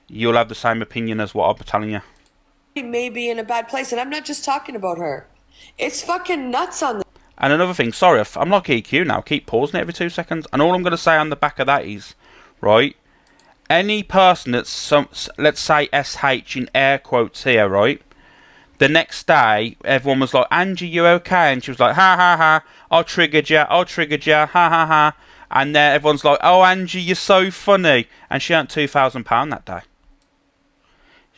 you'll have the same opinion as what I'm telling you. May be in a bad place, and I'm not just talking about her. It's fucking nuts on the. And another thing, sorry, I'm like EQ now. Keep pausing it every 2 seconds. And all I'm going to say on the back of that is, right, any person that's let's say SH in air quotes here, right? The next day, everyone was like, Angie, you okay? And she was like, ha ha ha, I triggered you, ha ha ha. And then everyone's like, oh, Angie, you're so funny. And she earned £2,000 that day.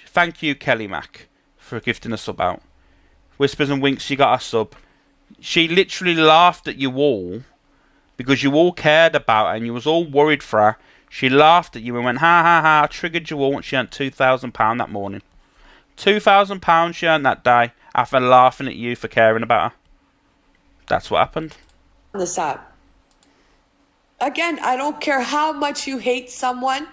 Thank you, Kelly Mack, for gifting a sub out. Whispers and Winks, you got a sub. She literally laughed at you all because you all cared about her and you was all worried for her. She laughed at you and went, ha ha ha, I triggered you all, and she earned £2,000 that morning. £2,000 she earned that day after laughing at you for caring about her. That's what happened. This app. Again, I don't care how much you hate someone.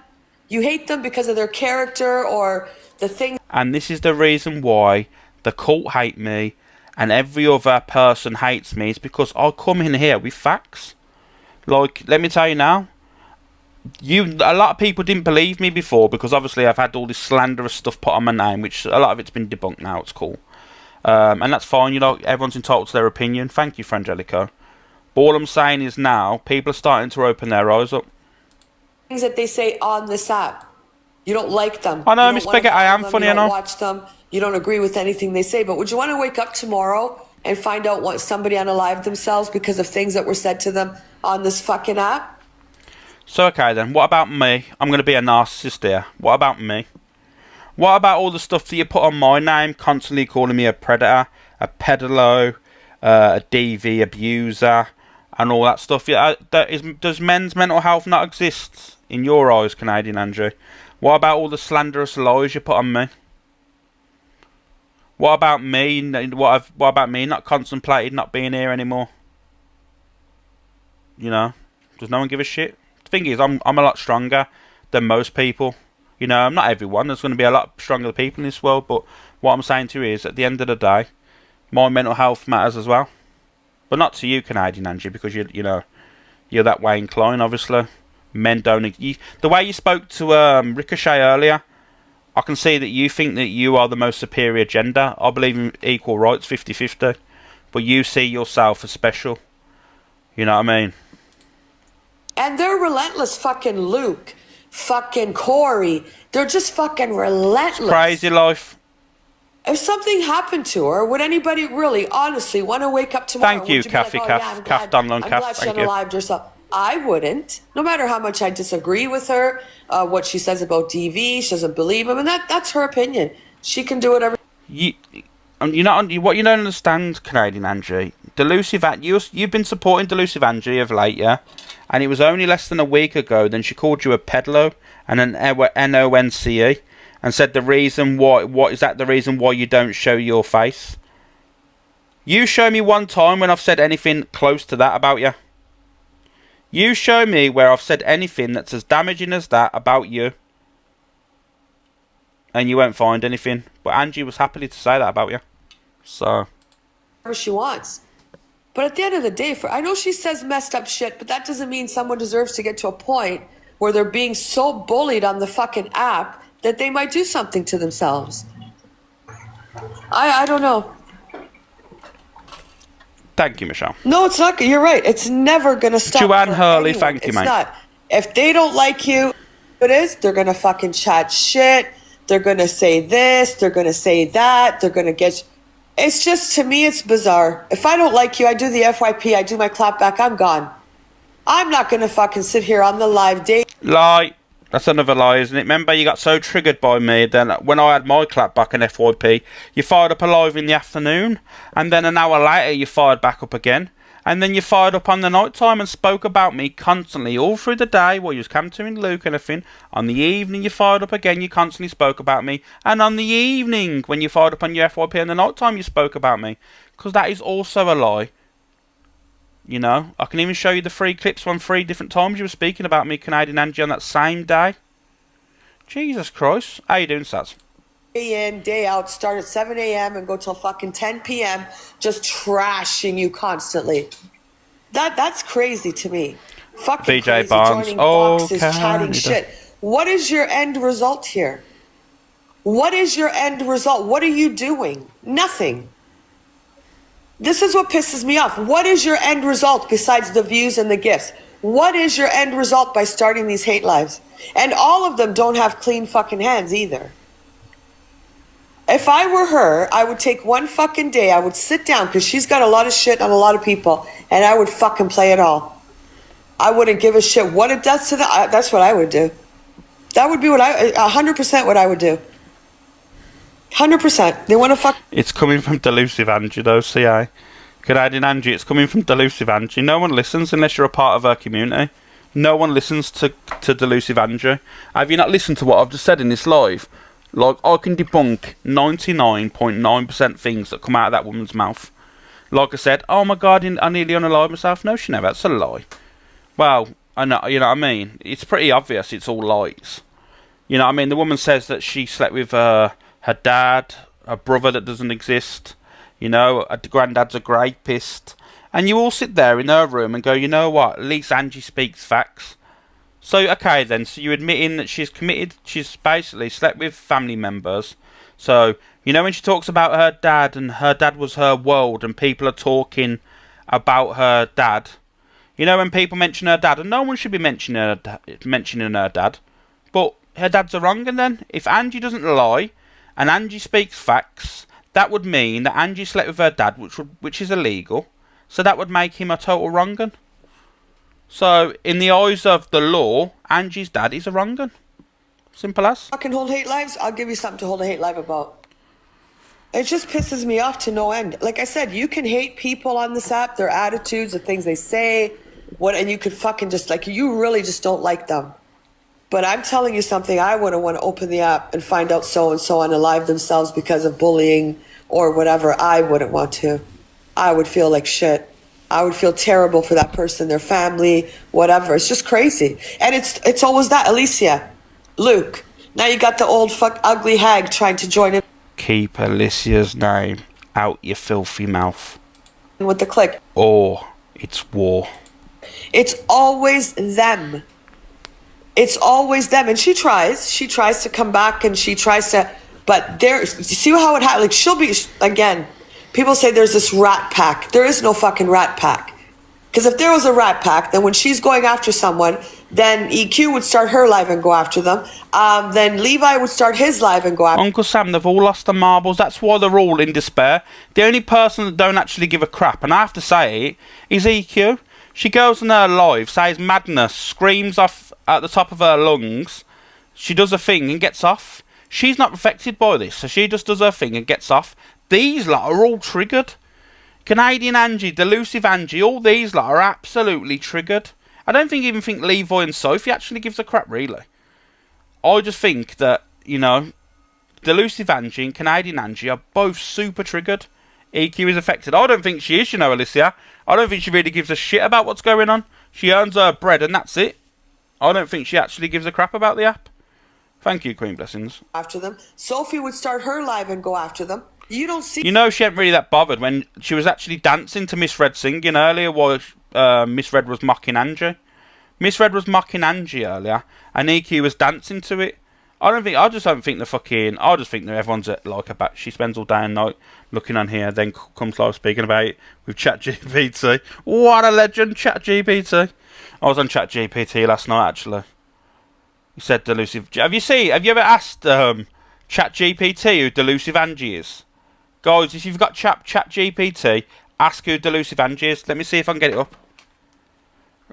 You hate them because of their character or the thing. And this is the reason why the cult hate me and every other person hates me, is because I come in here with facts. Like, let me tell you now, a lot of people didn't believe me before because obviously I've had all this slanderous stuff put on my name, which a lot of it's been debunked now. It's cool. And that's fine, you know, everyone's entitled to their opinion. Thank you, Frangelico. But all I'm saying is now, people are starting to open their eyes up. Things that they say on this app. You don't like them. I know, Miss Bigot, I am funny enough. You don't watch them. You don't agree with anything they say. But would you want to wake up tomorrow and find out what somebody unalived themselves because of things that were said to them on this fucking app? So, okay then, what about me? I'm going to be a narcissist here. What about me? What about all the stuff that you put on my name, constantly calling me a predator, a pedalo, a DV abuser, and all that stuff? Yeah, does men's mental health not exist in your eyes, Canadian Andrew? What about all the slanderous lies you put on me? What about me? What about me not contemplated not being here anymore? You know, does no one give a shit? The thing is, I'm a lot stronger than most people. You know, I'm not everyone. There's going to be a lot stronger people in this world. But what I'm saying to you is, at the end of the day, my mental health matters as well. But not to you, Canadian Angie, because you know, you're that way inclined. Obviously, men don't. The way you spoke to Ricochet earlier, I can see that you think that you are the most superior gender. I believe in equal rights, 50-50. But you see yourself as special. You know what I mean? And they're relentless, fucking Luke, fucking Corey. They're just fucking relentless. It's crazy life. If something happened to her, would anybody really, honestly, want to wake up tomorrow? Thank you, Kathy Kaff. Kaff Donlon Kaff. I'm glad she unalived herself. I wouldn't. No matter how much I disagree with her, what she says about DV, she doesn't believe him, and that's her opinion. She can do whatever. What you don't understand, Canadian Angie, you've been supporting Delusive Angie of late, yeah? And it was only less than a week ago then she called you a pedalo and an NONCE and said the reason why, what is that the reason why you don't show your face? You show me one time when I've said anything close to that about you. You show me where I've said anything that's as damaging as that about you. And you won't find anything. But Angie was happy to say that about you. So. Whatever she wants. But at the end of the day, I know she says messed up shit, but that doesn't mean someone deserves to get to a point where they're being so bullied on the fucking app that they might do something to themselves. I don't know. Thank you, Michelle. No, it's not. You're right. It's never going to stop. Joanne Hurley, thank you, mate. It's not. If they don't like you, it is. They're going to fucking chat shit. They're going to say this. They're going to say that. They're going to get... It's just, to me, it's bizarre. If I don't like you, I do the FYP, I do my clap back, I'm gone. I'm not going to fucking sit here on the live day. Lie. That's another lie, isn't it? Remember, you got so triggered by me, then when I had my clap back and FYP, you fired up a live in the afternoon, and then an hour later you fired back up again, and then you fired up on the night time and spoke about me constantly all through the day while you was camping Luke and everything. On the evening you fired up again, you constantly spoke about me, and on the evening when you fired up on your FYP and the night time you spoke about me, because that is also a lie. You know, I can even show you the 3 clips on 3 different times you were speaking about me, Canadian Angie, on that same day. Jesus Christ. How you doing, Sats? Day in, day out, start at 7 a.m. and go till fucking 10 p.m. just trashing you constantly. That's crazy to me. Fucking VJ crazy, Barnes. joining boxes, chatting Canada. shit. What is your end result here? What is your end result? What are you doing? Nothing. This is what pisses me off. What is your end result besides the views and the gifts? What is your end result by starting these hate lives? And all of them don't have clean fucking hands either. If I were her, I would take one fucking day, I would sit down, because she's got a lot of shit on a lot of people, and I would fucking play it all. I wouldn't give a shit what it does to them. That's what I would do. That would be 100% what I would do. 100%. They want to fuck. It's coming from Delusive Angie, though, CA. Canadian Angie, it's coming from Delusive Angie. No one listens unless you're a part of her community. No one listens to Delusive Angie. Have you not listened to what I've just said in this live? Like, I can debunk 99.9% things that come out of that woman's mouth. Like I said, oh my god, I nearly unalived myself. No, she never. That's a lie. Well, I know, you know what I mean? It's pretty obvious it's all lies. You know what I mean? The woman says that she slept with her dad, a brother that doesn't exist, you know, her granddad's a rapist, and you all sit there in her room and go, you know what, at least Angie speaks facts. So, okay then, so you're admitting that she's basically slept with family members. So, you know when she talks about her dad, and her dad was her world, and people are talking about her dad, you know when people mention her dad, and no one should be mentioning her dad, but her dad's a wrong, and then, if Angie doesn't lie, and Angie speaks facts, that would mean that Angie slept with her dad, which is illegal. So that would make him a total wrong-un. So, in the eyes of the law, Angie's dad is a wrong-un. Simple as. Fucking hold hate lives, I'll give you something to hold a hate live about. It just pisses me off to no end. Like I said, you can hate people on this app, their attitudes, the things they say, and you could fucking just, like, you really just don't like them. But I'm telling you something, I wouldn't want to open the app and find out so-and-so unalive themselves because of bullying or whatever. I wouldn't want to. I would feel like shit. I would feel terrible for that person, their family, whatever. It's just crazy. And it's always that. Alicia, Luke, now you got the old ugly hag trying to join in. Keep Alicia's name out your filthy mouth. With the click. Or it's war. It's always them. It's always them. And she tries to come back, and she tries to, but you see how it happens? Like, she'll be, again, people say there's this rat pack. There is no fucking rat pack. Because if there was a rat pack, then when she's going after someone, then EQ would start her live and go after them. Then Levi would start his live and go after them. Uncle Sam, they've all lost their marbles. That's why they're all in despair. The only person that don't actually give a crap, and I have to say it, is EQ. She goes on her live, says madness, screams off at the top of her lungs. She does a thing and gets off. She's not affected by this, so she just does her thing and gets off. These lot are all triggered. Canadian Angie, Delusive Angie, all these lot are absolutely triggered. I don't even think Levi and Sophie actually gives a crap, really. I just think that, you know, Delusive Angie and Canadian Angie are both super triggered. EQ is affected. I don't think she is, you know, Alicia. I don't think she really gives a shit about what's going on. She earns her bread and that's it. I don't think she actually gives a crap about the app. Thank you, Queen Blessings. After them. Sophie would start her live and go after them. You don't see... You know, she ain't really that bothered when she was actually dancing to Miss Red singing earlier while Miss Red was mocking Angie. Miss Red was mocking Angie earlier, and EQ was dancing to it. I just think that everyone's at like a back. She spends all day and night looking on here, then comes live speaking about it with ChatGPT. What a legend, ChatGPT. I was on ChatGPT last night, actually. He said Delusive. Have you ever asked ChatGPT who Delusive Angie is? Guys, if you've got ChatGPT, ask who Delusive Angie is. Let me see if I can get it up.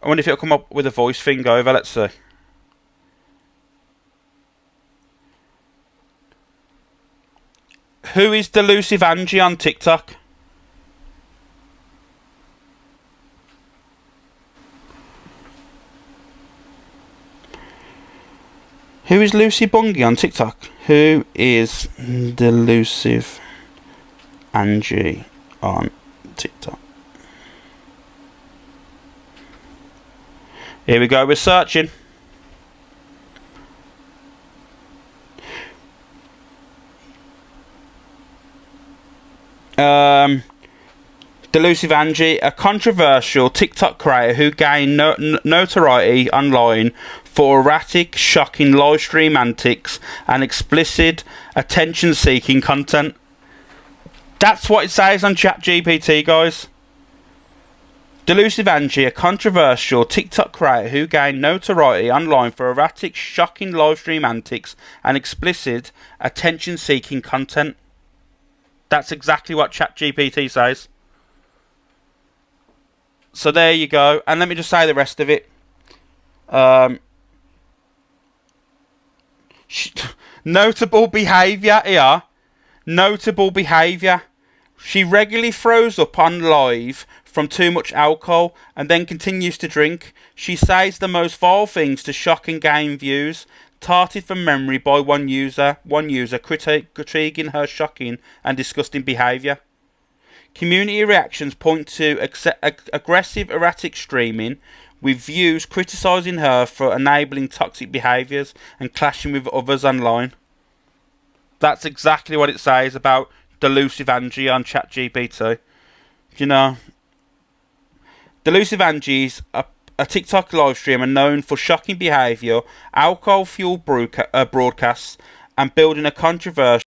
I wonder if it'll come up with a voice thing over. Let's see. Who is Delusive Angie on TikTok? Who is Lucy Bungie on TikTok? Who is Delusive Angie on TikTok? Here we go, we're searching. Delusive Angie, a controversial TikTok creator who gained notoriety online for erratic, shocking live stream antics and explicit, attention-seeking content. That's what it says on ChatGPT, guys. Delusive Angie, a controversial TikTok creator who gained notoriety online for erratic, shocking live stream antics and explicit, attention-seeking content. That's exactly what ChatGPT says. So there you go. And let me just say the rest of it. Notable behaviour here. Notable behaviour. She regularly throws up on live from too much alcohol and then continues to drink. She says the most vile things to shock and gain views. Tarted from memory by one user critiquing her shocking and disgusting behaviour. Community reactions point to aggressive, erratic streaming, with views criticising her for enabling toxic behaviours and clashing with others online. That's exactly what it says about Delusive Angie on ChatGPT. You know, Delusive Angie's a TikTok live streamer known for shocking behaviour, alcohol-fueled broadcasts, and building a controversial